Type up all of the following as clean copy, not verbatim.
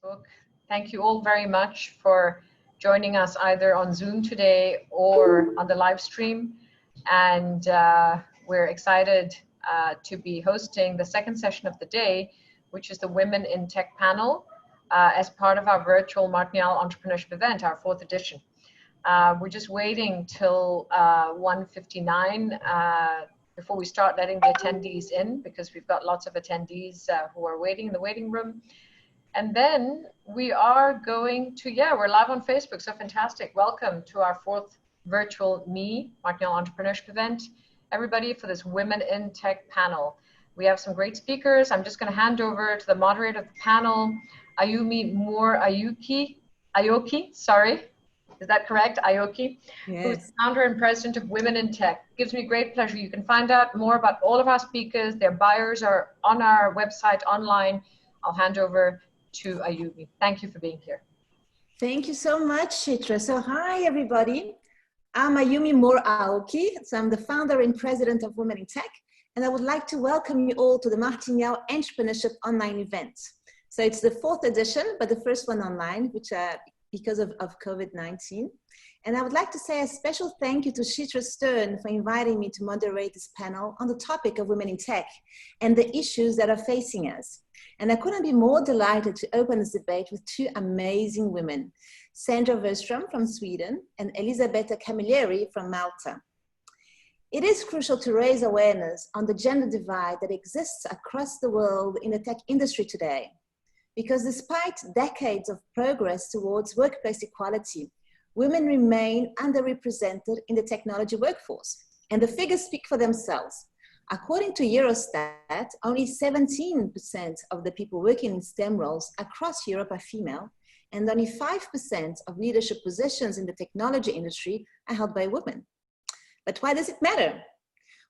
book. Thank you all very much for joining us either on Zoom today or on the live stream. And we're excited to be hosting the second session of the day, which is the Women in Tech panel, as part of our virtual Martinhal Entrepreneurship event, our 4th edition. We're just waiting till 1:59 before we start letting the attendees in, because we've got lots of attendees who are waiting in the waiting room. And then we are going to, we're live on Facebook, so fantastic. Welcome to our 4th virtual Martinhal Entrepreneurship event, everybody, for this Women in Tech panel. We have some great speakers. I'm just going to hand over to the moderator of the panel, Ayumi Ayoki, sorry. Is that correct? Aiki, yes. Who's founder and president of Women in Tech. Gives me great pleasure. You can find out more about all of our speakers. Their bios are on our website online. I'll hand over to Ayumi. Thank you for being here. Thank you so much, Chitra. So hi, everybody. I'm Ayumi Ayoki. So I'm the founder and president of Women in Tech. And I would like to welcome you all to the Martinhal Entrepreneurship online event. So it's the 4th edition, but the first one online, which because of COVID-19. And I would like to say a special thank you to Chitra Stern for inviting me to moderate this panel on the topic of women in tech and the issues that are facing us. And I couldn't be more delighted to open this debate with 2 amazing women, Sandra Wirstrom from Sweden and Elizabetta Camilleri from Malta. It is crucial to raise awareness on the gender divide that exists across the world in the tech industry today. Because despite decades of progress towards workplace equality, women remain underrepresented in the technology workforce. And the figures speak for themselves. According to Eurostat, only 17% of the people working in STEM roles across Europe are female, and only 5% of leadership positions in the technology industry are held by women. But why does it matter?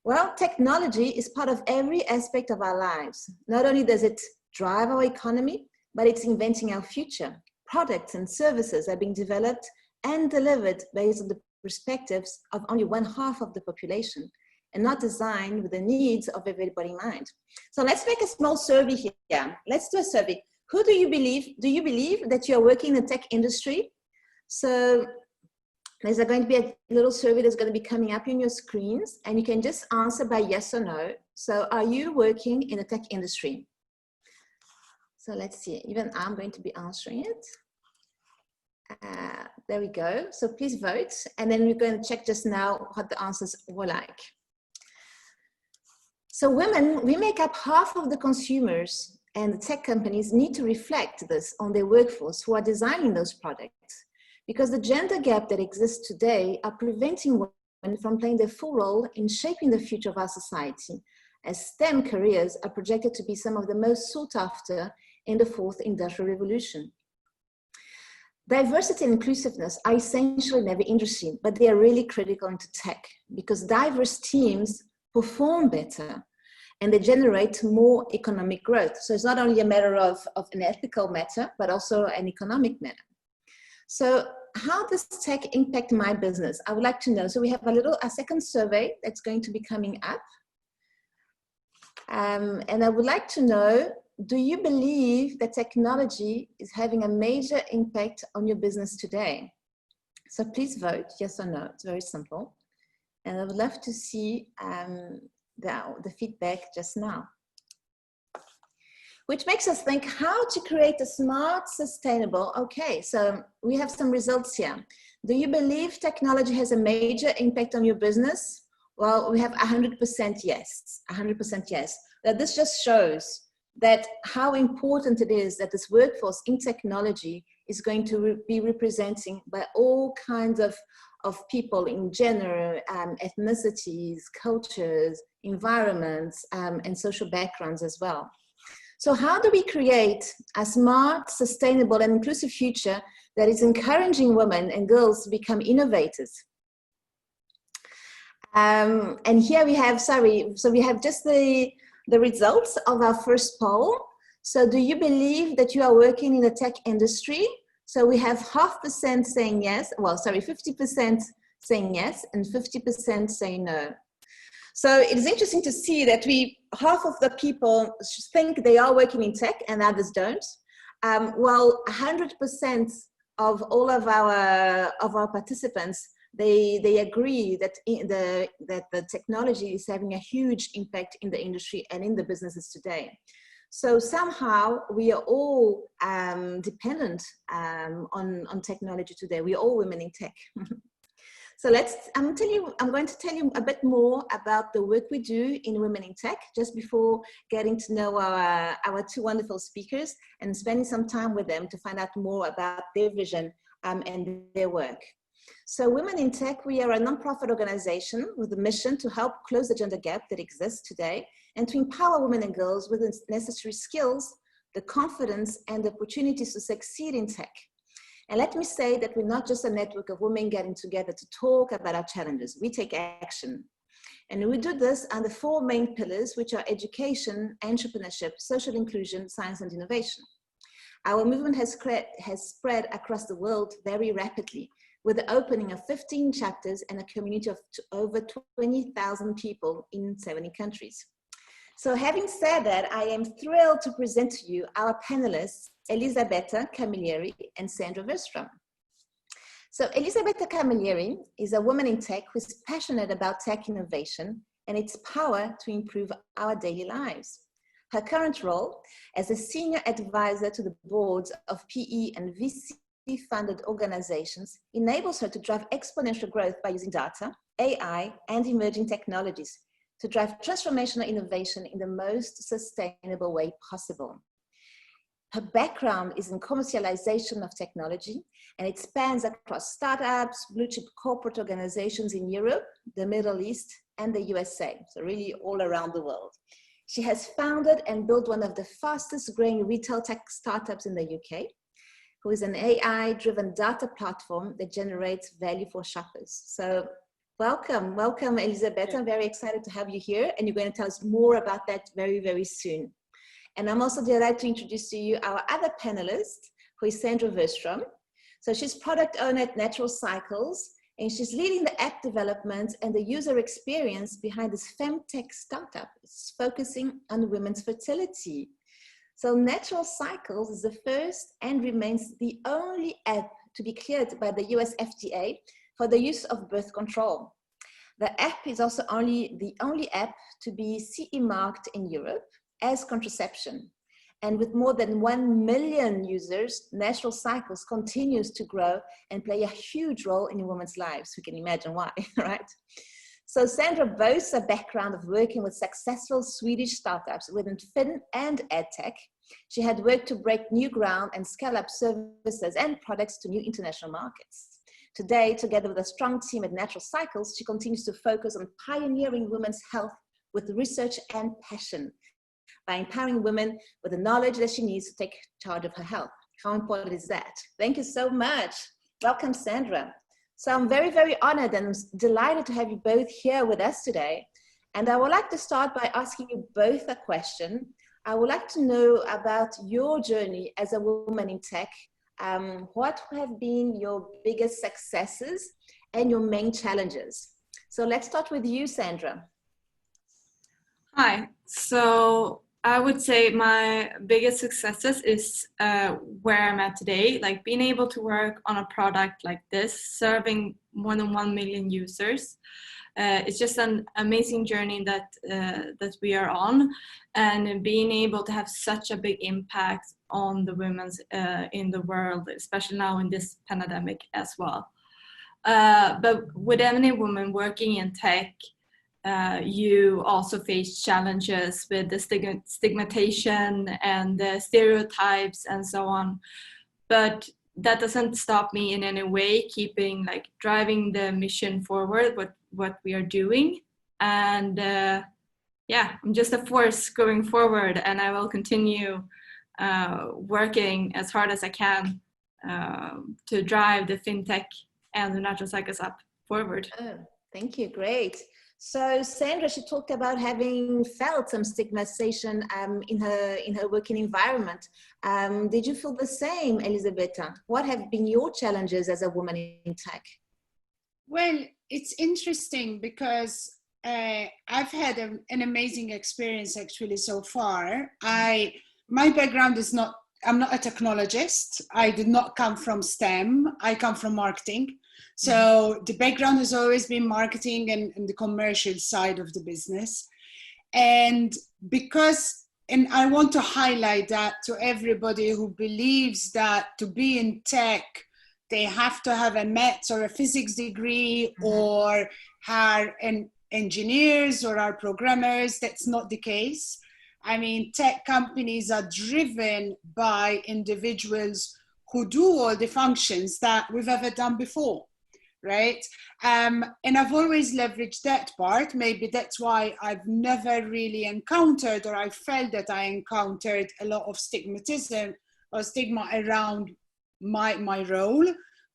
Well, technology is part of every aspect of our lives. Not only does it drive our economy, but it's inventing our future. Products and services are being developed and delivered based on the perspectives of only 1/2 of the population and not designed with the needs of everybody in mind. So let's make a small survey here. Let's do a survey. Who do you believe that you are working in the tech industry? So there's going to be a little survey that's going to be coming up on your screens, and you can just answer by yes or no. So are you working in the tech industry? So let's see, even I'm going to be answering it. There we go. So please vote. And then we're going to check just now what the answers were like. So women, we make up 1/2 of the consumers, and the tech companies need to reflect this on their workforce who are designing those products. Because the gender gap that exists today are preventing women from playing their full role in shaping the future of our society, as STEM careers are projected to be some of the most sought after in the 4th industrial revolution. Diversity and inclusiveness are essential in every industry, but they are really critical into tech because diverse teams perform better and they generate more economic growth. So it's not only a matter of an ethical matter, but also an economic matter. So how does tech impact my business? I would like to know. So we have a second survey that's going to be coming up. And I would like to know, do you believe that technology is having a major impact on your business today? So please vote, yes or no. It's very simple. And I would love to see the feedback just now. Which makes us think how to create a smart, sustainable, okay, so we have some results here. Do you believe technology has a major impact on your business? Well, we have 100% yes, 100% yes. That this just shows that how important it is that this workforce in technology is going to be representing by all kinds of people in gender, ethnicities, cultures, environments, and social backgrounds as well. So how do we create a smart, sustainable, and inclusive future that is encouraging women and girls to become innovators? And here we have, so we have just the results of our first poll. So do you believe that you are working in the tech industry? So we have 50% saying yes, 50% saying yes and 50% saying no. So it's interesting to see that half of the people think they are working in tech and others don't. Well, 100% of all of our participants, they agree that the technology is having a huge impact in the industry and in the businesses today. So somehow we are all dependent on technology today. We're all women in tech. So I'm going to tell you a bit more about the work we do in Women in Tech, just before getting to know our two wonderful speakers and spending some time with them to find out more about their vision and their work. So Women in Tech, we are a nonprofit organization with a mission to help close the gender gap that exists today and to empower women and girls with the necessary skills, the confidence and the opportunities to succeed in tech. And let me say that we're not just a network of women getting together to talk about our challenges. We take action. And we do this under four main pillars, which are education, entrepreneurship, social inclusion, science, and innovation. Our movement has spread across the world very rapidly, with the opening of 15 chapters and a community of over 20,000 people in 70 countries. So having said that, I am thrilled to present to you our panelists, Elizabetta Camilleri and Sandra Wirstrom. So Elizabetta Camilleri is a woman in tech who is passionate about tech innovation and its power to improve our daily lives. Her current role as a senior advisor to the boards of PE and VC-funded organizations enables her to drive exponential growth by using data, AI, and emerging technologies to drive transformational innovation in the most sustainable way possible. Her background is in commercialization of technology, and it spans across startups, blue chip corporate organizations in Europe, the Middle East, and the USA, so really all around the world. She has founded and built one of the fastest growing retail tech startups in the UK, who is an AI-driven data platform that generates value for shoppers. So welcome, Elizabetta. I'm very excited to have you here, and you're going to tell us more about that very, very soon. And I'm also delighted to introduce to you our other panelist, who is Sandra Wirstrom. So she's product owner at Natural Cycles, and she's leading the app development and the user experience behind this femtech startup. It's focusing on women's fertility. So Natural Cycles is the first and remains the only app to be cleared by the US FDA for the use of birth control. The app is also the only app to be CE marked in Europe as contraception. And with more than 1 million users, Natural Cycles continues to grow and play a huge role in women's lives. We can imagine why, right? So Sandra boasts a background of working with successful Swedish startups within fin and edtech. She had worked to break new ground and scale up services and products to new international markets. Today, together with a strong team at Natural Cycles, she continues to focus on pioneering women's health with research and passion, by empowering women with the knowledge that she needs to take charge of her health. How important is that? Thank you so much. Welcome, Sandra. So I'm very, very honored and delighted to have you both here with us today. And I would like to start by asking you both a question. I would like to know about your journey as a woman in tech. What have been your biggest successes and your main challenges? So let's start with you, Sandra. Hi. So I would say my biggest successes is where I'm at today, like being able to work on a product like this, serving more than 1 million users. It's just an amazing journey that we are on, and being able to have such a big impact on the women's in the world, especially now in this pandemic as well. But with any woman working in tech, you also face challenges with the stigmatization and the stereotypes and so on. But that doesn't stop me in any way, driving the mission forward, what we are doing. And yeah, I'm just a force going forward, and I will continue working as hard as I can to drive the fintech and the Natural Cycles app forward. Oh, thank you, great. So Sandra, she talked about having felt some stigmatization in her working environment. Did you feel the same, Elizabetta? What have been your challenges as a woman in tech? Well, it's interesting because I've had an amazing experience actually so far. My background is not I'm not a technologist. I did not come from STEM. I come from marketing. So the background has always been marketing and the commercial side of the business. And I want to highlight that to everybody who believes that to be in tech, they have to have a maths or a physics degree or are engineers or are programmers. That's not the case. I mean, tech companies are driven by individuals who do all the functions that we've ever done before, right? And I've always leveraged that part. Maybe that's why I've never really encountered, or I felt that I encountered a lot of stigmatism or stigma around my role,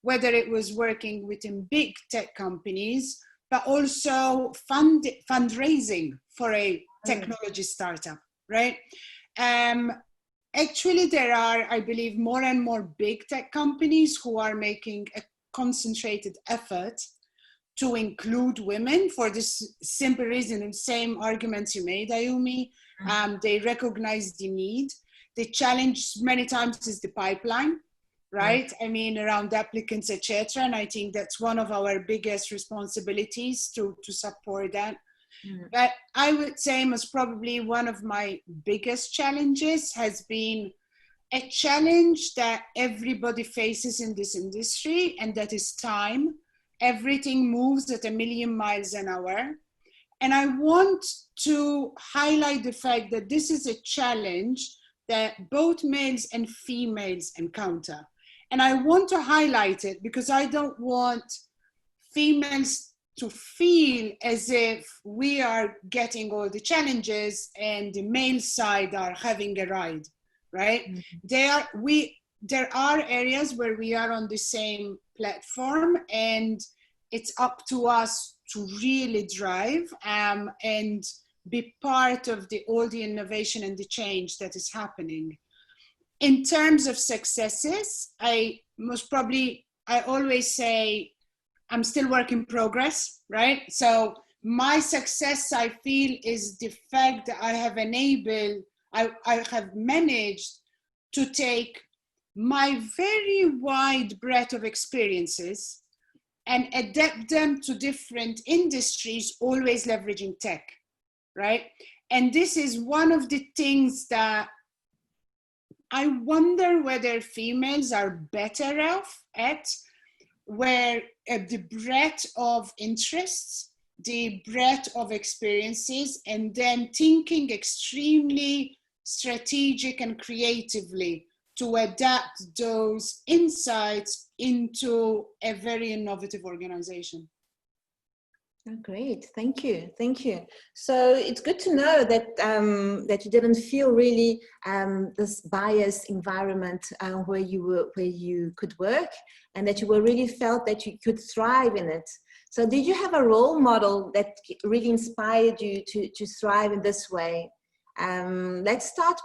whether it was working within big tech companies, but also fundraising for a technology startup, right? Actually, there are, I believe, more and more big tech companies who are making a concentrated effort to include women for this simple reason, and same arguments you made, Ayumi. They recognize the need. The challenge many times is the pipeline, right? I mean, around applicants, etc. And I think that's one of our biggest responsibilities to support that. But I would say most probably one of my biggest challenges has been a challenge that everybody faces in this industry, and that is time. Everything moves at 1,000,000 miles an hour. And I want to highlight the fact that this is a challenge that both males and females encounter. And I want to highlight it because I don't want females to feel as if we are getting all the challenges and the male side are having a ride, right? There are areas where we are on the same platform, and it's up to us to really drive and be part of all the innovation and the change that is happening. In terms of successes, I always say I'm still work in progress, right? So my success, I feel, is the fact that I have managed to take my very wide breadth of experiences and adapt them to different industries, always leveraging tech, right? And this is one of the things that I wonder whether females are better off at, where the breadth of interests, the breadth of experiences, and then thinking extremely strategic and creatively to adapt those insights into a very innovative organization. Oh, great, thank you. So it's good to know that that you didn't feel really this biased environment where you could work, and that you really felt that you could thrive in it. So did you have a role model that really inspired you to thrive in this way? Let's start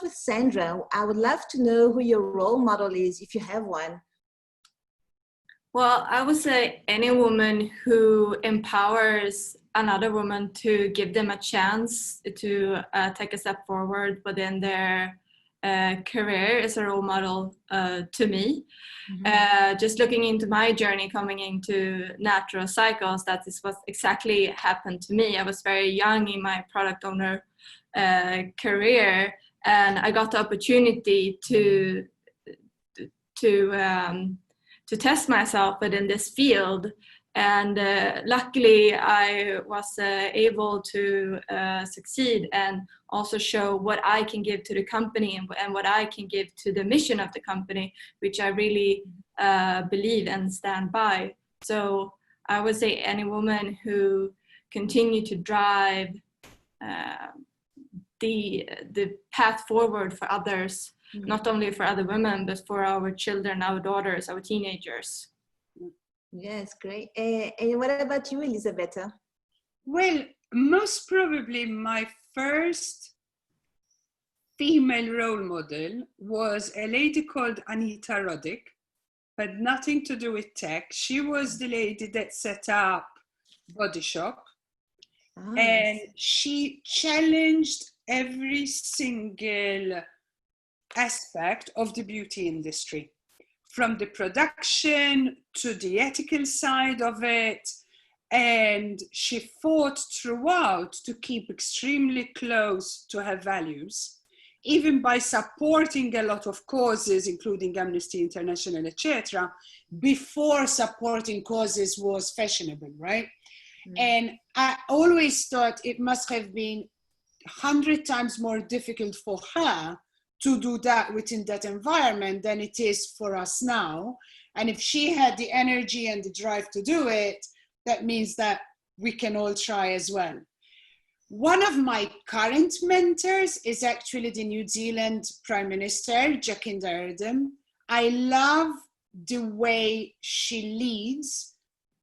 with Sandra. I would love to know who your role model is, if you have one. Well, I would say any woman who empowers another woman to give them a chance to take a step forward within their career is a role model to me. Just looking into my journey coming into natural cycles, that is what exactly happened to me. I was very young in my product owner career, and I got the opportunity to test myself within this field, and luckily I was able to succeed and also show what I can give to the company and what I can give to the mission of the company, which I really believe and stand by. So I would say any woman who continue to drive the path forward for others, not only for other women, but for our children, our daughters, our teenagers. Yes, great. And what about you, Elizabetta? Well, most probably my first female role model was a lady called Anita Roddick, but nothing to do with tech. She was the lady that set up Body Shop. And she challenged every single aspect of the beauty industry, from the production to the ethical side of it. And she fought throughout to keep extremely close to her values, even by supporting a lot of causes, including Amnesty International, etc., before supporting causes was fashionable, right? And I always thought it must have been 100 times more difficult for her to do that within that environment than it is for us now. And if she had the energy and the drive to do it, that means that we can all try as well. One of my current mentors is actually the New Zealand Prime Minister, Jacinda Ardern. I love the way she leads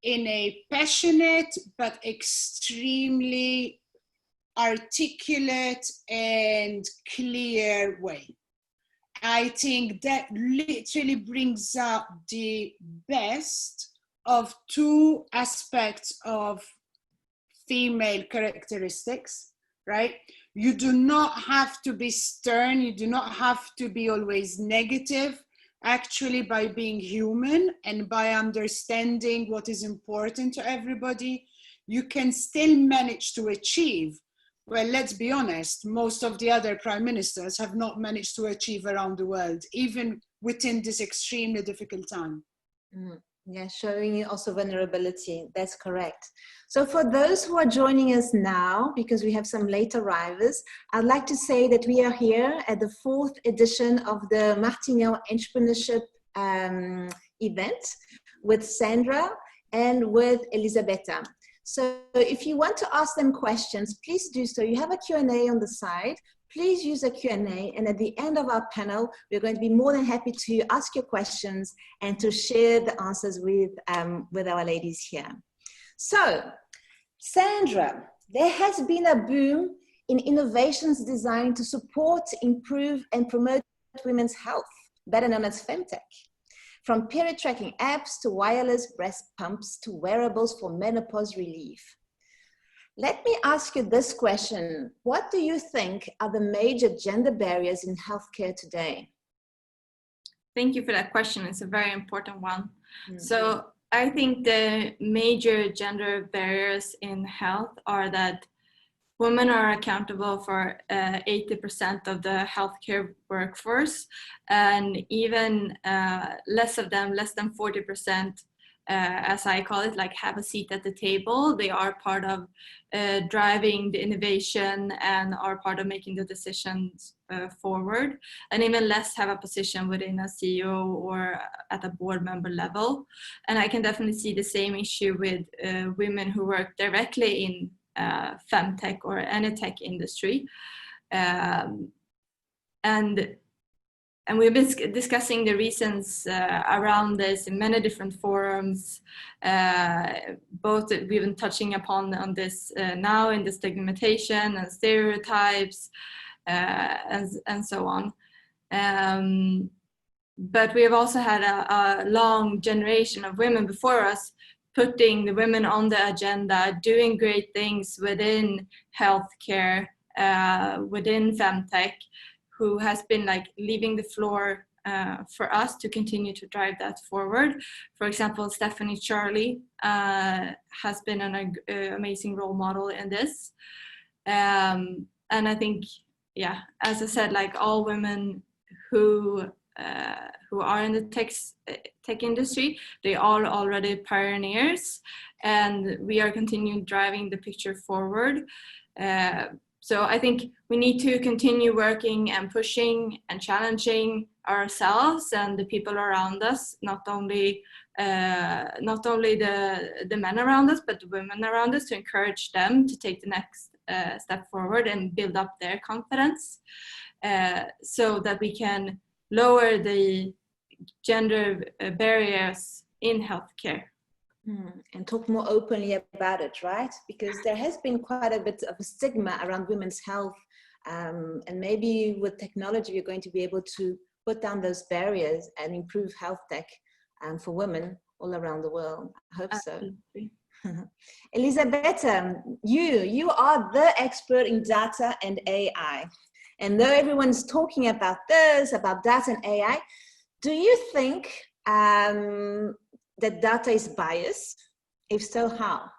in a passionate but extremely articulate and clear way. I think that literally brings out the best of two aspects of female characteristics, right? You do not have to be stern, you do not have to be always negative. Actually, by being human and by understanding what is important to everybody, you can still manage to achieve. Well, let's be honest, most of the other prime ministers have not managed to achieve around the world, even within this extremely difficult time. Yeah, showing also vulnerability, that's correct. So for those who are joining us now, because we have some late arrivals, I'd like to say that we are here at the 4th edition of the Martinhal Entrepreneurship event with Sandra and with Elizabetta. So if you want to ask them questions, please do so. You have a Q&A on the side. Please use a Q&A, and at the end of our panel, we're going to be more than happy to ask your questions and to share the answers with our ladies here. So, Sandra, there has been a boom in innovations designed to support, improve, and promote women's health, better known as femtech. From period tracking apps to wireless breast pumps to wearables for menopause relief. Let me ask you this question. What do you think are the major gender barriers in healthcare today? Thank you for that question. It's a very important one. So I think the major gender barriers in health are that women are accountable for 80% of the healthcare workforce, and even less of them, less than 40%, as I call it, like have a seat at the table. They are part of driving the innovation and are part of making the decisions forward, and even less have a position within a CEO or at a board member level. And I can definitely see the same issue with women who work directly in femtech or any tech industry. And we've been discussing the reasons around this in many different forums. Both we've been touching upon on this now in the stigmatization and stereotypes and so on. But we have also had a long generation of women before us putting the women on the agenda, doing great things within healthcare, within femtech, who has been like leaving the floor for us to continue to drive that forward. For example, Stephanie Charlie has been an amazing role model in this. And I think, yeah, as I said, like all women who are in the tech industry, they are already pioneers, and we are continuing driving the picture forward. So I think we need to continue working and pushing and challenging ourselves and the people around us, not only the men around us, but the women around us, to encourage them to take the next step forward and build up their confidence, so that we can lower the gender barriers in healthcare. And talk more openly about it, right? Because there has been quite a bit of a stigma around women's health, and maybe with technology we're going to be able to put down those barriers and improve health tech for women all around the world. I hope Absolutely. So. Elizabetta, you are the expert in data and AI. And though everyone's talking about this, about data and AI, do you think that data is biased? If so, how?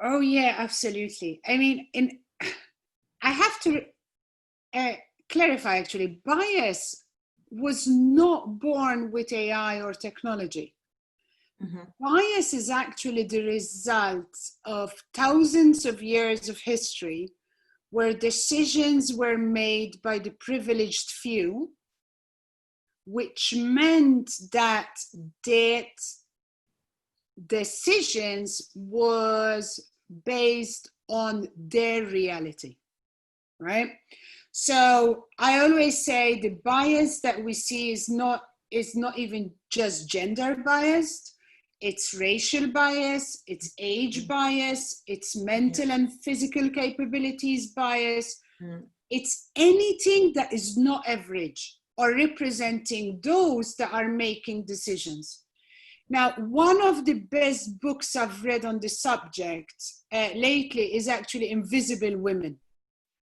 Oh yeah, absolutely. I mean, I have to clarify actually, bias was not born with AI or technology. Mm-hmm. Bias is actually the result of thousands of years of history where decisions were made by the privileged few, which meant that decisions was based on their reality, right? So I always say the bias that we see is not even just gender biased. It's racial bias, it's age bias, it's mental and physical capabilities bias. It's anything that is not average or representing those that are making decisions. Now, one of the best books I've read on the subject lately is actually Invisible Women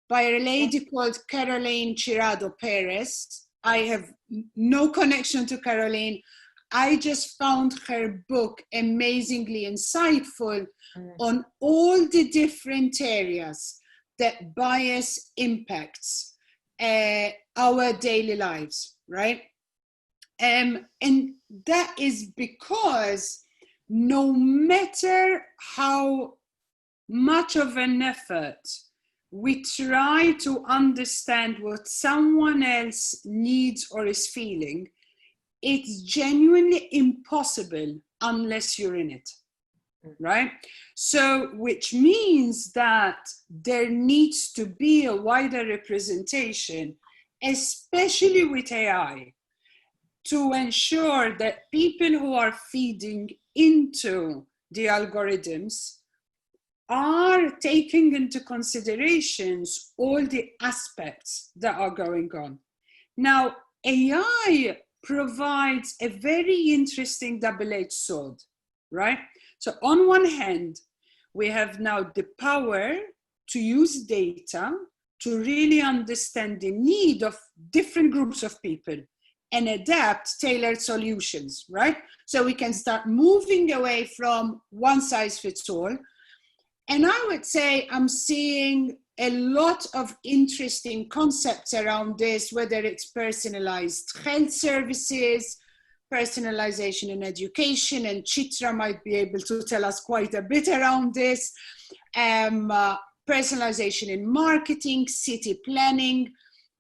by a lady called Caroline Chirado Perez. I have no connection to Caroline. I just found her book amazingly insightful on all the different areas that bias impacts our daily lives, right? And that is because no matter how much of an effort we try to understand what someone else needs or is feeling, it's genuinely impossible unless you're in it, right? So, which means that there needs to be a wider representation, especially with AI, to ensure that people who are feeding into the algorithms are taking into considerations all the aspects that are going on. Now, AI provides a very interesting double-edged sword, right? So on one hand, we have now the power to use data to really understand the need of different groups of people and adapt tailored solutions, right? So we can start moving away from one size fits all. And I would say I'm seeing a lot of interesting concepts around this, whether it's personalized health services, personalization in education, and Chitra might be able to tell us quite a bit around this, personalization in marketing, city planning.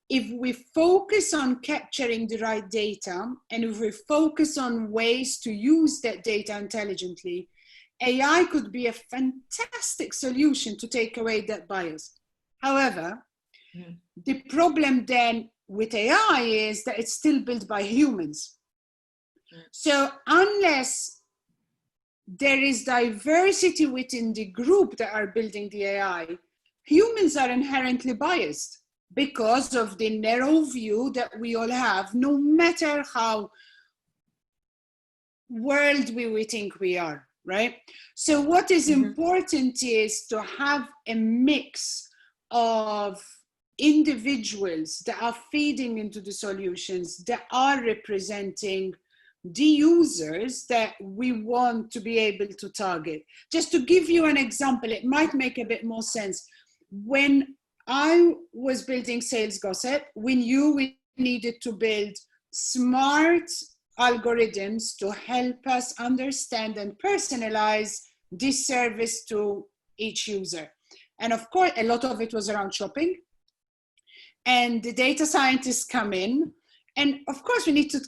If we focus on capturing the right data, and if we focus on ways to use that data intelligently, AI could be a fantastic solution to take away that bias. However, the problem then with AI is that it's still built by humans. So unless there is diversity within the group that are building the AI, humans are inherently biased because of the narrow view that we all have, no matter how worldly we think we are, right? So what is important is to have a mix of individuals that are feeding into the solutions, that are representing the users that we want to be able to target. Just to give you an example, it might make a bit more sense. When I was building Sales Gossip, we knew we needed to build smart algorithms to help us understand and personalize this service to each user. And of course, a lot of it was around shopping. And the data scientists come in. And of course, we need to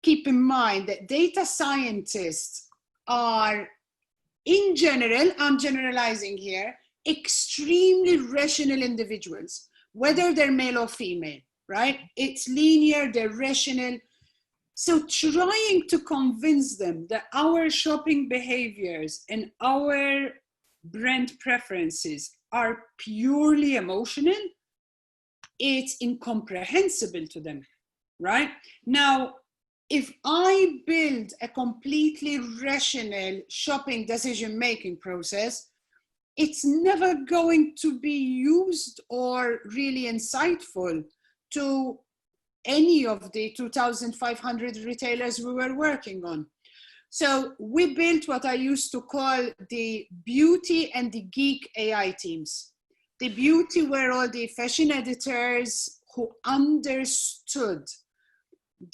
keep in mind that data scientists are, in general, I'm generalizing here, extremely rational individuals, whether they're male or female, right? It's linear, they're rational. So trying to convince them that our shopping behaviors and our brand preferences are purely emotional, it's incomprehensible to them, right? Now, if I build a completely rational shopping decision-making process, it's never going to be used or really insightful to any of the 2,500 retailers we were working on. So we built what I used to call the beauty and the geek AI teams. The beauty were all the fashion editors who understood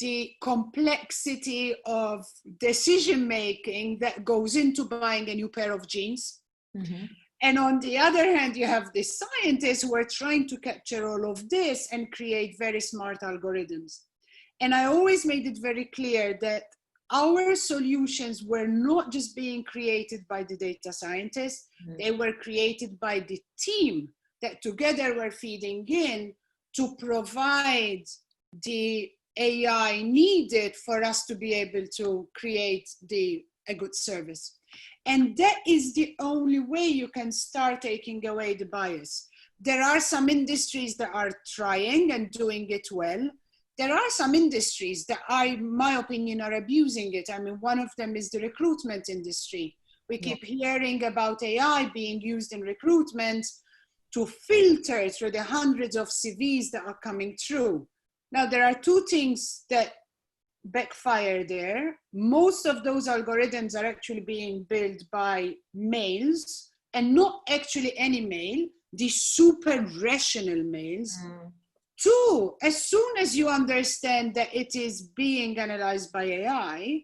the complexity of decision-making that goes into buying a new pair of jeans. Mm-hmm. And on the other hand, you have the scientists who are trying to capture all of this and create very smart algorithms. And I always made it very clear that our solutions were not just being created by the data scientists, they were created by the team that together were feeding in to provide the AI needed for us to be able to create a good service. And that is the only way you can start taking away the bias. There are some industries that are trying and doing it well. There are some industries that in my opinion, are abusing it. I mean, one of them is the recruitment industry. We keep hearing about AI being used in recruitment to filter through the hundreds of CVs that are coming through. Now, there are two things that backfire there. Most of those algorithms are actually being built by males, and not actually any male, the super rational males. Two, as soon as you understand that it is being analyzed by AI,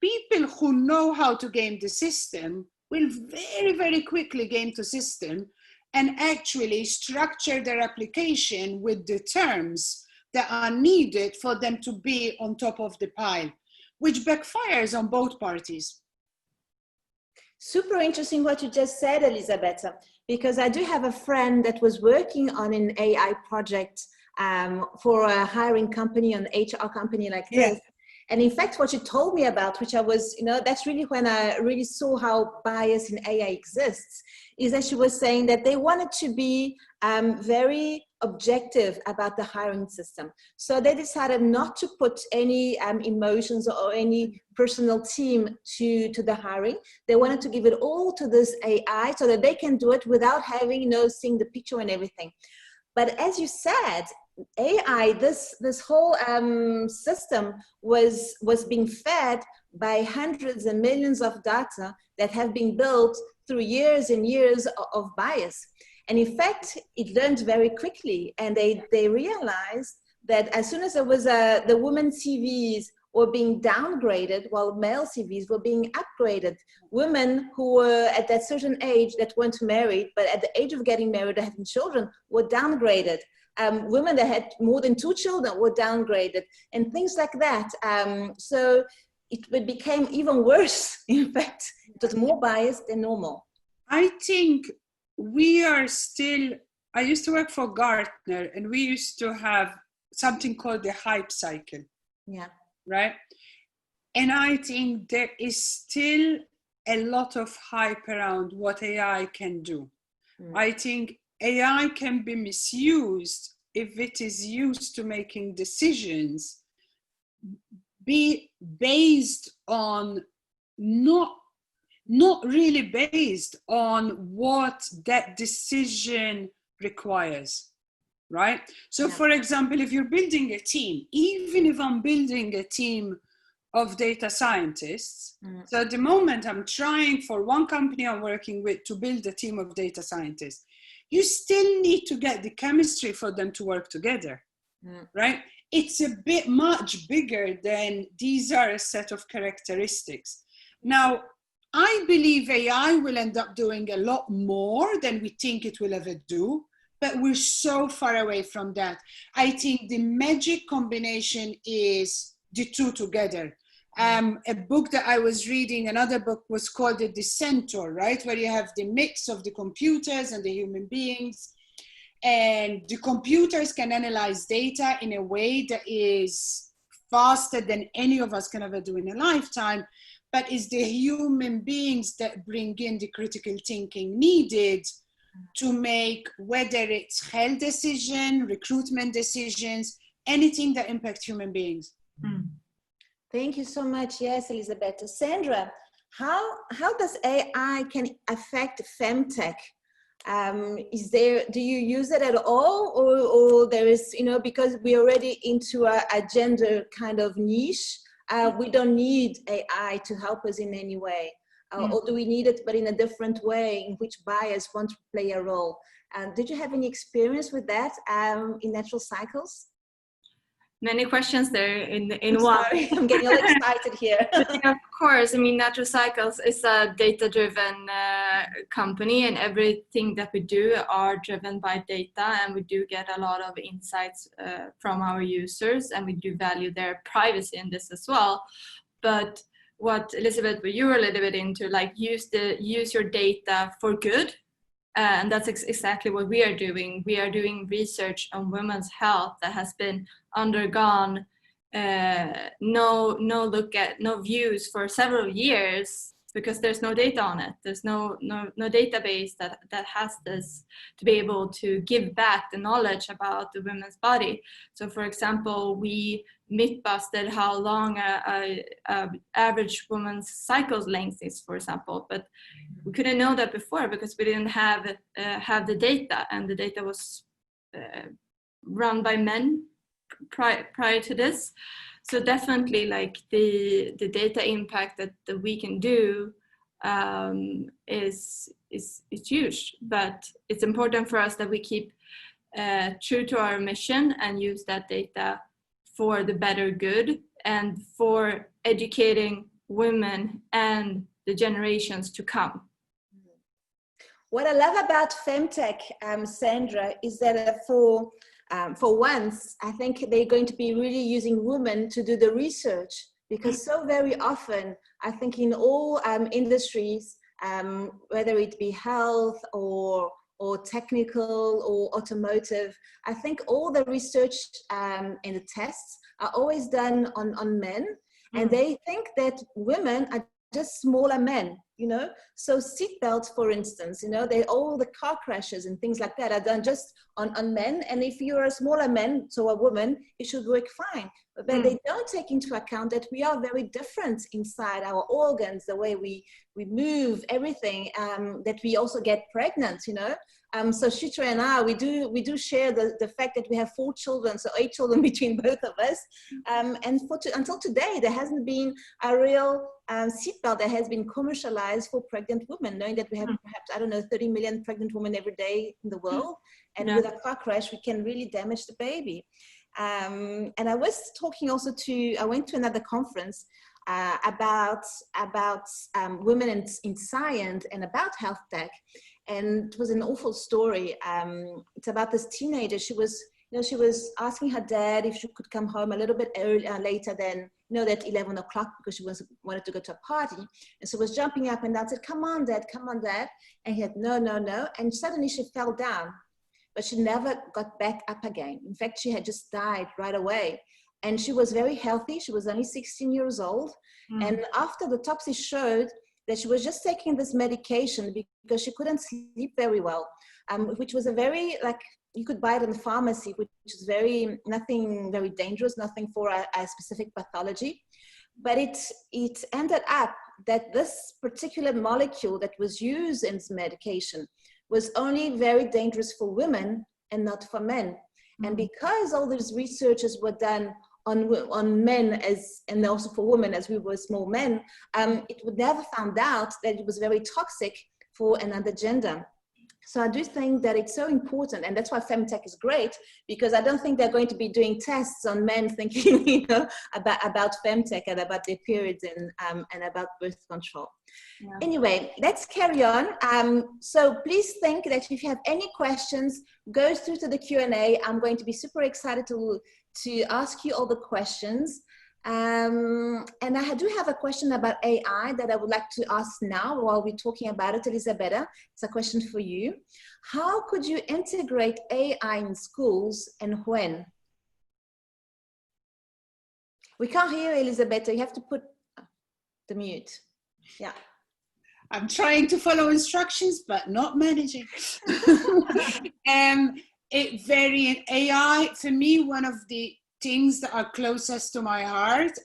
people who know how to game the system will very, very quickly game the system and actually structure their application with the terms that are needed for them to be on top of the pile, which backfires on both parties. Super interesting what you just said, Elizabetta, because I do have a friend that was working on an AI project for a hiring company, an HR company like this. And in fact, what you told me about, which I was, that's really when I really saw how bias in AI exists, is that she was saying that they wanted to be very objective about the hiring system. So they decided not to put any emotions or any personal team to the hiring. They wanted to give it all to this AI so that they can do it without having, seeing the picture and everything. But as you said, AI, this whole system was being fed by hundreds and millions of data that have been built through years and years of bias. And in fact, it learned very quickly, and they realized that as soon as there was the women CVs were being downgraded while male CVs were being upgraded. Women who were at that certain age that weren't married, but at the age of getting married or having children were downgraded. Women that had more than 2 children were downgraded, and things like that. So it became even worse. In fact, it was more biased than normal. I think we are still, I used to work for Gartner, and we used to have something called the hype cycle. Yeah. Right? And I think there is still a lot of hype around what AI can do. I think AI can be misused if it is used to making decisions be based on not really based on what that decision requires, right? So for example, if you're building a team, even if I'm building a team of data scientists, so at the moment I'm trying for one company I'm working with to build a team of data scientists, you still need to get the chemistry for them to work together, right? It's a bit much bigger than these are a set of characteristics. Now, I believe AI will end up doing a lot more than we think it will ever do, but we're so far away from that. I think the magic combination is the two together. A book that I was reading, another book, was called The Dissenter, right? Where you have the mix of the computers and the human beings. And the computers can analyze data in a way that is faster than any of us can ever do in a lifetime. But it's the human beings that bring in the critical thinking needed to make, whether it's health decision, recruitment decisions, anything that impacts human beings. Thank you so much. Yes, Elizabetta. Sandra, how does AI can affect femtech? Do you use it at all, or there is, because we're already into a gender kind of niche, we don't need AI to help us in any way, or do we need it but in a different way in which buyers want to play a role? Did you have any experience with that in natural cycles? Many questions there in one. Sorry, I'm getting all excited here. Of course, I mean, Natural Cycles is a data-driven company, and everything that we do are driven by data, and we do get a lot of insights from our users, and we do value their privacy in this as well. But what, Elizabeth, you were a little bit into, like, use your data for good. And that's exactly what we are doing. We are doing research on women's health that has been undergone no views for several years because there's no data on it. There's no database that has this to be able to give back the knowledge about the women's body. So, for example, we myth busted how long a average woman's cycle length is, for example, but we couldn't know that before because we didn't have the data, and the data was run by men prior to this. So definitely, like, the data impact that we can do is huge, but it's important for us that we keep true to our mission and use that data for the better good and for educating women and the generations to come. What I love about femtech, Sandra, is that for once, I think they're going to be really using women to do the research, because so very often, I think in all industries, whether it be health or technical or automotive, I think all the research and the tests are always done on men, and they think that women are just smaller men, so seatbelts, for instance, all the car crashes and things like that are done just on men, and if you're a smaller man, so a woman, it should work fine. But they don't take into account that we are very different inside our organs, the way we move, everything, that we also get pregnant, so Shitra and I, we do share the fact that we have 4 children, so 8 children between both of us, and until today there hasn't been a real seatbelt that has been commercialized for pregnant women, knowing that we have perhaps 30 million pregnant women every day in the world, and with a car crash we can really damage the baby. And I was talking also I went to another conference about women in science and about health tech. And it was an awful story. It's about this teenager. She was asking her dad if she could come home a little bit later than, that 11 o'clock, because she wanted to go to a party. And so was jumping up and down, said, come on, Dad. And he had, no. And suddenly she fell down, but she never got back up again. In fact, she had just died right away. And she was very healthy. She was only 16 years old. And after the autopsy showed that she was just taking this medication because she couldn't sleep very well, which was a very, you could buy it in the pharmacy, which is nothing very dangerous, nothing for a specific pathology. But it ended up that this particular molecule that was used in this medication was only very dangerous for women and not for men. And because all these researches were done on men and also for women, as we were small men, it would never found out that it was very toxic for another gender. So I do think that it's so important, and that's why femtech is great, because I don't think they're going to be doing tests on men thinking, about femtech and about their periods and about birth control. Yeah. Anyway, let's carry on. So please think that if you have any questions, go through to the Q&A. I'm going to be super excited to ask you all the questions. And I do have a question about AI that I would like to ask now while we're talking about it, Elizabetta. It's a question for you. How could you integrate AI in schools, and when? We can't hear you, Elizabetta. You have to put the mute. Yeah. I'm trying to follow instructions, but not managing. AI, for me, one of the things that are closest to my heart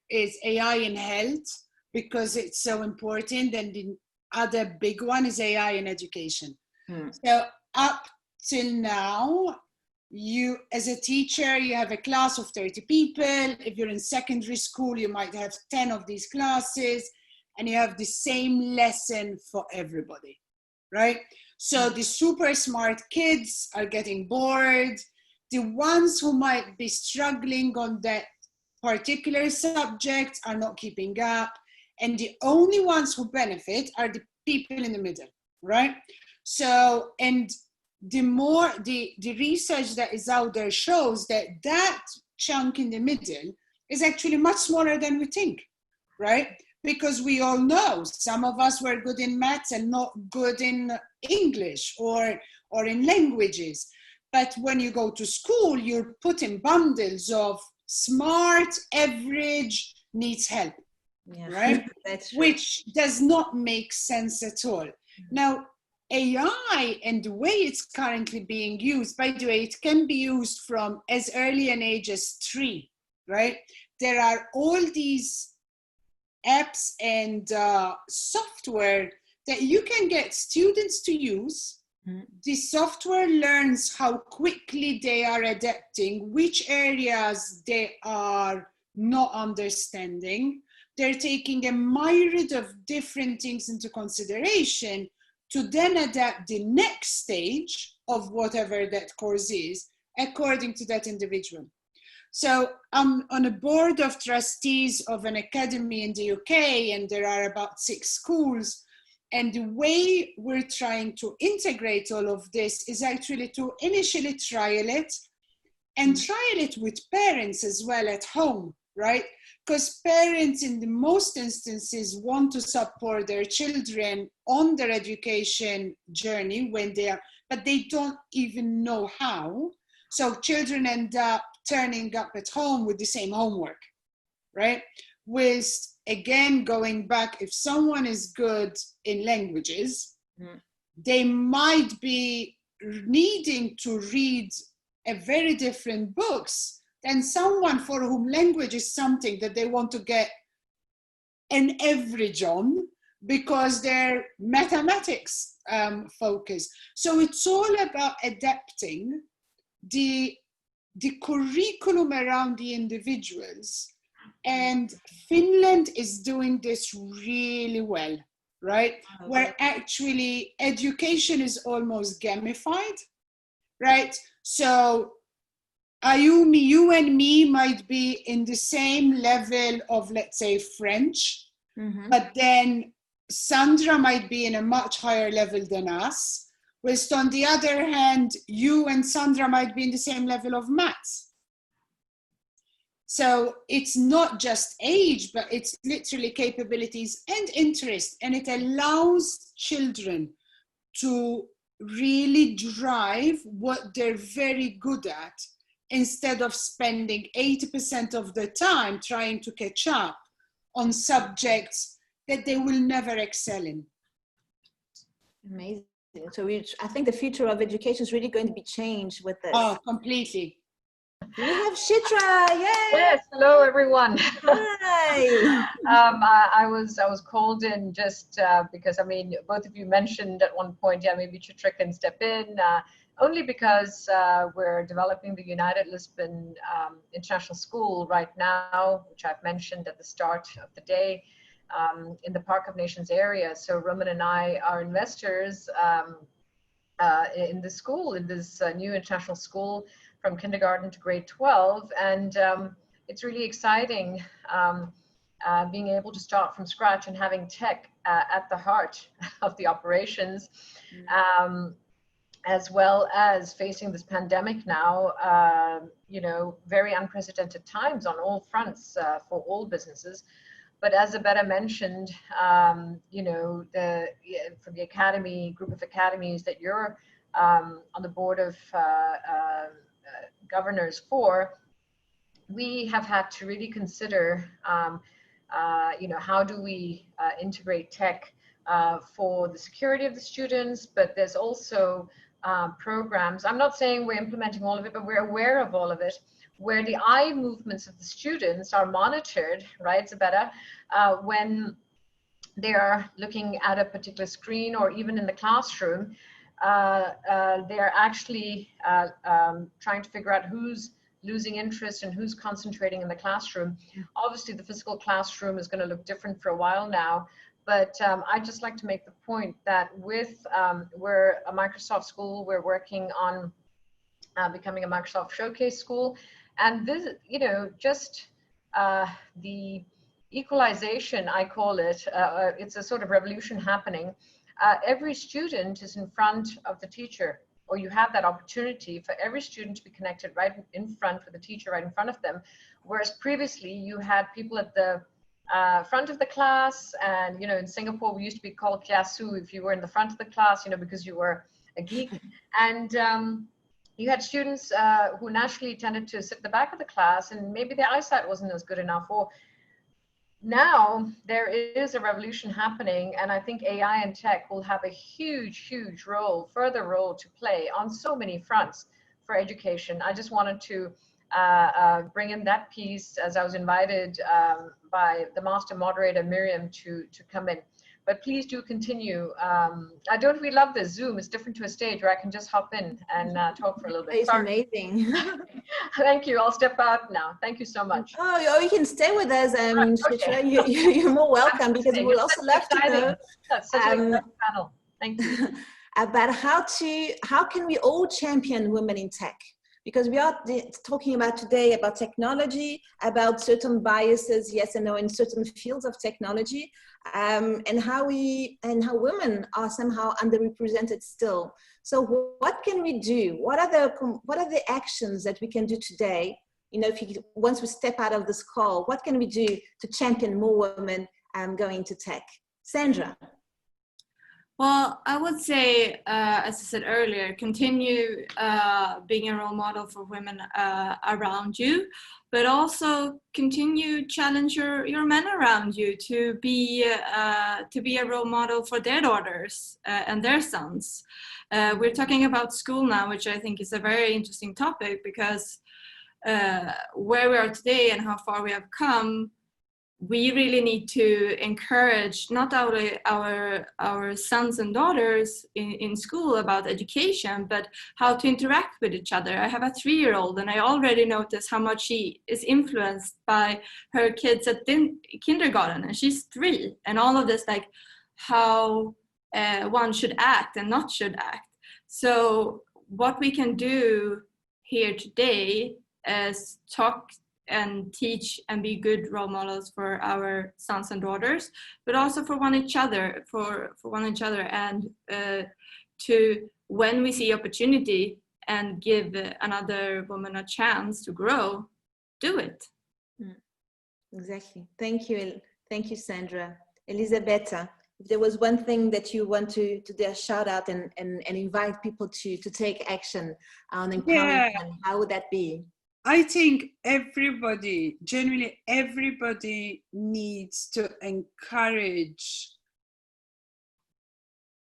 is AI in health, because it's so important. And the other big one is AI in education. Hmm. So up till now, you as a teacher, you have a class of 30 people. If you're in secondary school, you might have 10 of these classes, and you have the same lesson for everybody, right? So the super smart kids are getting bored. The ones who might be struggling on that particular subject are not keeping up. And the only ones who benefit are the people in the middle, right? So, and the more, the research that is out there shows that that chunk in the middle is actually much smaller than we think, right? Because we all know some of us were good in maths and not good in English or in languages. But when you go to school, you're put in bundles of smart, average, needs help, right? That's true. Which does not make sense at all. Now, AI and the way it's currently being used, by the way, it can be used from as early an age as 3, right? There are all these apps and software that you can get students to use. The software learns how quickly they are adapting, which areas they are not understanding. They're taking a myriad of different things into consideration to then adapt the next stage of whatever that course is according to that individual. So I'm on a board of trustees of an academy in the UK, and there are about 6 schools. And the way we're trying to integrate all of this is actually to initially trial it and trial it with parents as well at home, right? Because parents in the most instances want to support their children on their education journey when they are, but they don't even know how. So children end up turning up at home with the same homework, right? With, again, going back, if someone is good in languages, they might be needing to read a very different books than someone for whom language is something that they want to get an average on because they're mathematics focused. So it's all about adapting the curriculum around the individuals. And Finland is doing this really well, right? Okay. Where actually education is almost gamified, right? So Ayumi, you and me might be in the same level of, let's say, French, but then Sandra might be in a much higher level than us. Whilst on the other hand, you and Sandra might be in the same level of maths. So it's not just age, but it's literally capabilities and interest. And it allows children to really drive what they're very good at instead of spending 80% of the time trying to catch up on subjects that they will never excel in. Amazing. So I think the future of education is really going to be changed with this. Oh, completely. We have Shitra. Yay! Yes, hello everyone. Hi. I was called in just because, I mean, both of you mentioned at one point, yeah, maybe Chitra can step in, only because we're developing the United Lisbon International School right now, which I've mentioned at the start of the day, in the Park of Nations area. So Roman and I are investors in the school, in this new international school from kindergarten to grade 12. And it's really exciting being able to start from scratch and having tech at the heart of the operations, as well as facing this pandemic now, you know, very unprecedented times on all fronts for all businesses. But as Elizabetta mentioned, you know, for the academy, group of academies that you're on the board of governors for, we have had to really consider, you know, how do we integrate tech for the security of the students, but there's also programs. I'm not saying we're implementing all of it, but we're aware of all of it, where the eye movements of the students are monitored, right, Elizabetta, when they are looking at a particular screen, or even in the classroom, they're actually trying to figure out who's losing interest and who's concentrating in the classroom. Obviously, the physical classroom is going to look different for a while now, but I'd just like to make the point that with, we're a Microsoft school, we're working on becoming a Microsoft Showcase school. And this, you know, just the equalization, I call it, it's a sort of revolution happening. Every student is in front of the teacher, or you have that opportunity for every student to be connected right in front with the teacher right in front of them. Whereas previously you had people at the front of the class, and, you know, in Singapore, we used to be called kiasu if you were in the front of the class, you know, because you were a geek. And you had students who naturally tended to sit at the back of the class, and maybe their eyesight wasn't as good enough. Or now there is a revolution happening, and I think AI and tech will have a huge further role to play on so many fronts for education. I just wanted to bring in that piece, as I was invited by the master moderator Miriam to come in. But please do continue. I don't really love this Zoom. It's different to a stage where I can just hop in and talk for a little bit. It's amazing. Thank you. I'll step out now. Thank you so much. Oh, you can stay with us, Okay. You're more welcome, because we will also love to know. That's such an exciting panel. Thank you. About how can we all champion women in tech? Because we are talking about today about technology, about certain biases, yes and no, in certain fields of technology, and how women are somehow underrepresented still. So what can we do? What are the actions that we can do today? You know, once we step out of this call, what can we do to champion more women going into tech? Sandra. Well, I would say, as I said earlier, continue being a role model for women around you, but also continue challenge your men around you to be a role model for their daughters and their sons. We're talking about school now, which I think is a very interesting topic, because where we are today and how far we have come, we really need to encourage not only our sons and daughters in school about education, but how to interact with each other. I have a 3-year-old, and I already notice how much she is influenced by her kids at kindergarten, and she's 3, and all of this, like how one should act and not should act. So what we can do here today is talk and teach and be good role models for our sons and daughters, but also for each other, and to, when we see opportunity and give another woman a chance to grow, do it. Exactly. Thank you, Sandra. Elizabetta, if there was one thing that you want to do a shout out and invite people to take action on empowering them, how would that be? I think genuinely everybody needs to encourage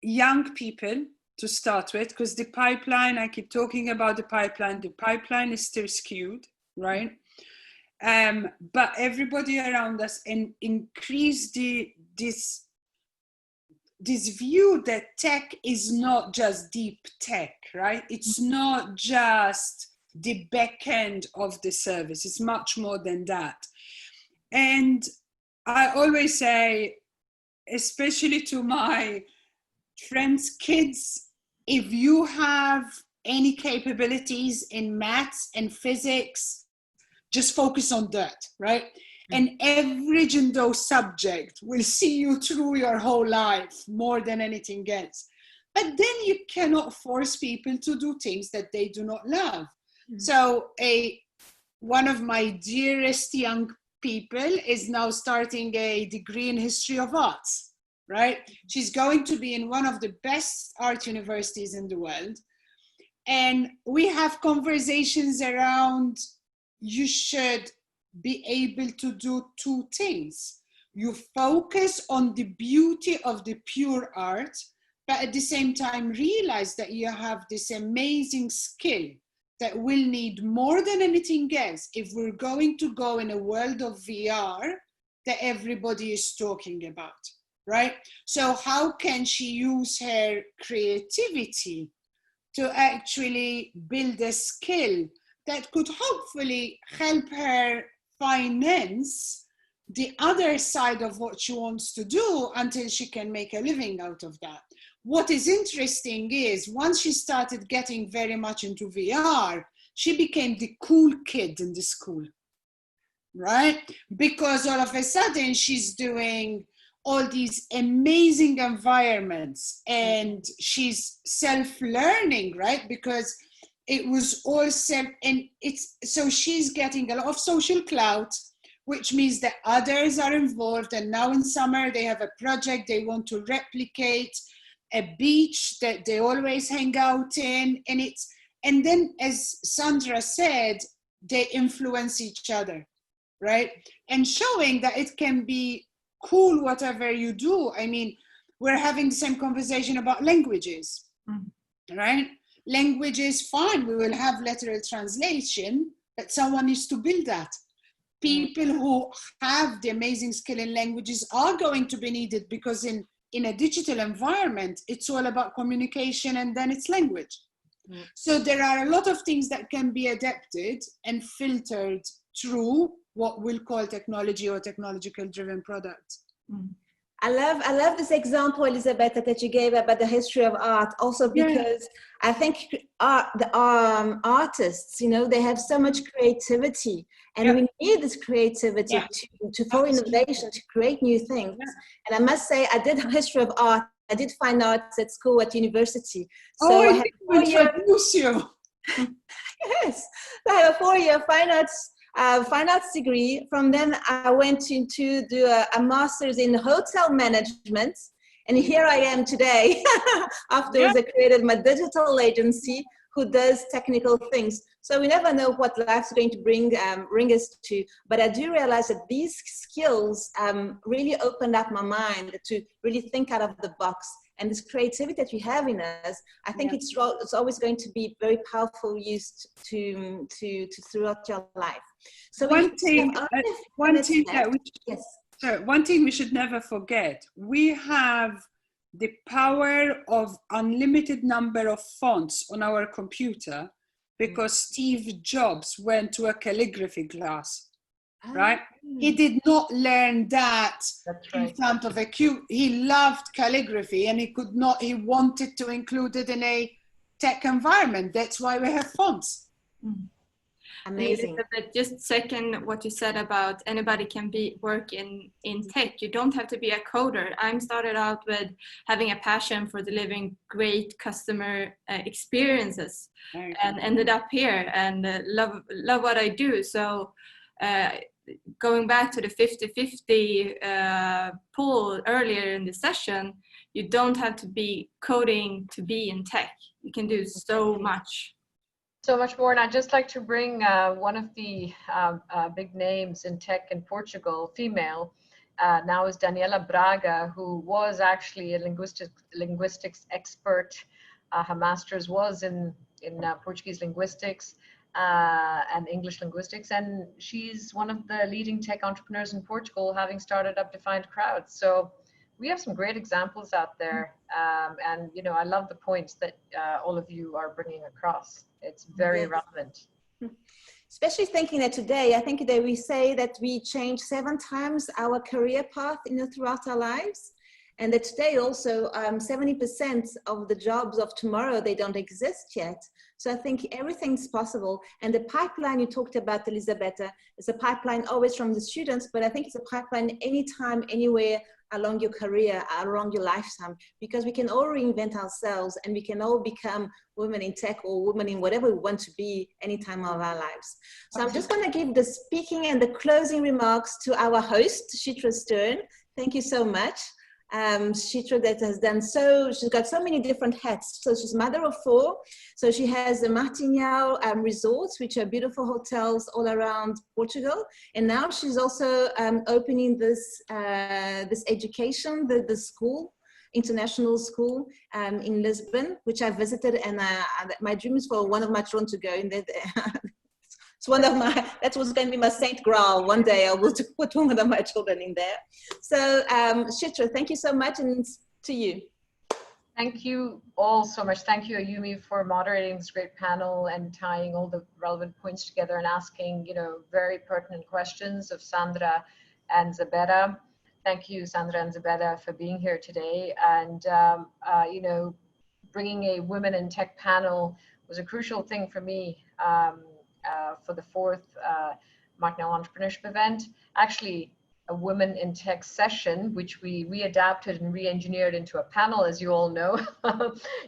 young people to start with, because the pipeline, I keep talking about the pipeline is still skewed, right? But everybody around us, and increase this view that tech is not just deep tech, right? It's not just the back end of the service. It's much more than that. And I always say, especially to my friends' kids, if you have any capabilities in maths and physics, just focus on that, right? And averaging those subjects will see you through your whole life more than anything else. But then you cannot force people to do things that they do not love. So one of my dearest young people is now starting a degree in history of arts, right? She's going to be in one of the best art universities in the world. And we have conversations around, you should be able to do 2 things. You focus on the beauty of the pure art, but at the same time realize that you have this amazing skill that will need more than anything else if we're going to go in a world of VR that everybody is talking about, right? So how can she use her creativity to actually build a skill that could hopefully help her finance the other side of what she wants to do until she can make a living out of that? What is interesting is once she started getting very much into VR, she became the cool kid in the school, right? Because all of a sudden she's doing all these amazing environments and she's self-learning, right? Because it was all self, and it's, so she's getting a lot of social clout, which means that others are involved. And now in summer, they have a project they want to replicate, a beach that they always hang out in. And then as Sandra said, they influence each other, right? And showing that it can be cool, whatever you do. I mean, we're having the same conversation about languages, right? Languages, fine, we will have literal translation, but someone needs to build that. People who have the amazing skill in languages are going to be needed, because in a digital environment, it's all about communication and then it's language. So there are a lot of things that can be adapted and filtered through what we'll call technology or technological driven products. I love this example, Elizabetta, that you gave about the history of art, also because I think the artists, you know, they have so much creativity, and we need this creativity for innovation, to create new things. And I must say, I did history of art. I did fine arts at school, at university. So I had a 4-year. Yes, I have a 4-year fine arts degree. From then I went to do a master's in hotel management, and here I am today. Afterwards I created my digital agency who does technical things. So we never know what life's going to bring us to, but I do realize that these skills really opened up my mind to really think out of the box. And this creativity that we have in us, I think it's always going to be very powerful used to throughout your life. So one thing we should never forget, we have the power of unlimited number of fonts on our computer because Steve Jobs went to a calligraphy class. Right? He did not learn that in front of a cube. He loved calligraphy and he wanted to include it in a tech environment. That's why we have fonts. Amazing. Elizabeth, just second what you said about anybody can work in tech. You don't have to be a coder. I started out with having a passion for delivering great customer experiences and ended up here and love what I do. So going back to the 50-50 poll earlier in the session, you don't have to be coding to be in tech. You can do so much. So much more. And I'd just like to bring one of the big names in tech in Portugal, female, now is Daniela Braga, who was actually a linguistics expert. Her master's was in Portuguese linguistics and English linguistics, and she's one of the leading tech entrepreneurs in Portugal, having started up Defined Crowds. So we have some great examples out there, and you know, I love the points that all of you are bringing across. It's very relevant. Especially thinking that today, I think that we say that we change 7 times our career path, you know, throughout our lives. And that today also 70% of the jobs of tomorrow, they don't exist yet. So I think everything's possible. And the pipeline you talked about, Elizabetta, is a pipeline always from the students, but I think it's a pipeline anytime, anywhere along your career, along your lifetime, because we can all reinvent ourselves and we can all become women in tech or women in whatever we want to be any time of our lives. So I'm just going to give the speaking and the closing remarks to our host, Shitra Stern. Thank you so much. Shitra that has done she's got so many different hats. So she's mother of 4. So she has the Martinhal resorts, which are beautiful hotels all around Portugal. And now she's also opening this education, the school international school in Lisbon, which I visited, and my dream is for one of my children to go in there. It's one of my, that was going to be my Saint Graal. One day I will put one of my children in there. So Chitra, thank you so much, and to you. Thank you all so much. Thank you, Ayumi, for moderating this great panel and tying all the relevant points together and asking, very pertinent questions of Sandra and Elizabetta. Thank you, Sandra and Elizabetta, for being here today. And, bringing a women in tech panel was a crucial thing for me for the fourth Martinhal Entrepreneurship event. Actually, a women in tech session, which we readapted and re-engineered into a panel, as you all know.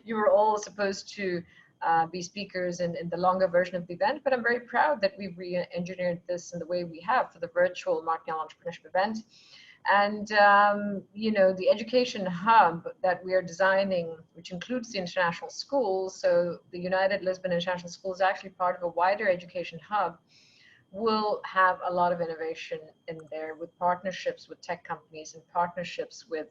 You were all supposed to be speakers in the longer version of the event, but I'm very proud that we've re-engineered this in the way we have for the virtual Martinhal Entrepreneurship event. And, the education hub that we are designing, which includes the international schools, so the United Lisbon International School is actually part of a wider education hub, will have a lot of innovation in there with partnerships with tech companies and partnerships with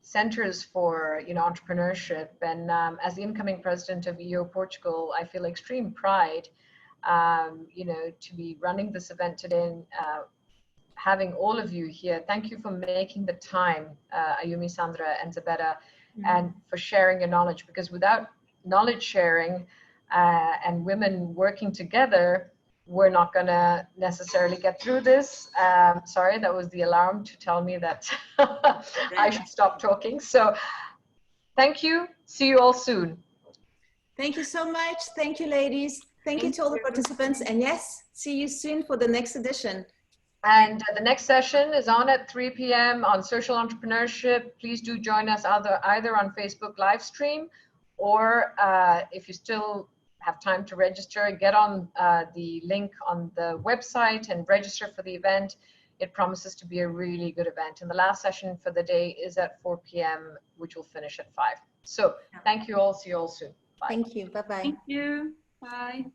centers for entrepreneurship. And as the incoming president of EO Portugal, I feel extreme pride to be running this event today and having all of you here. Thank you for making the time, Ayumi, Sandra, and Elizabetta, and for sharing your knowledge, because without knowledge sharing and women working together, we're not going to necessarily get through this. Sorry, that was the alarm to tell me that I should stop talking. So thank you. See you all soon. Thank you so much. Thank you, ladies. Thank you to all the participants. And yes, see you soon for the next edition. And the next session is on at 3 p.m. on social entrepreneurship. Please do join us either on Facebook live stream, or if you still have time to register, get on the link on the website and register for the event. It promises to be a really good event. And the last session for the day is at 4 p.m., which will finish at 5. So thank you all. See you all soon. Bye. Thank you. Bye-bye. Thank you. Bye.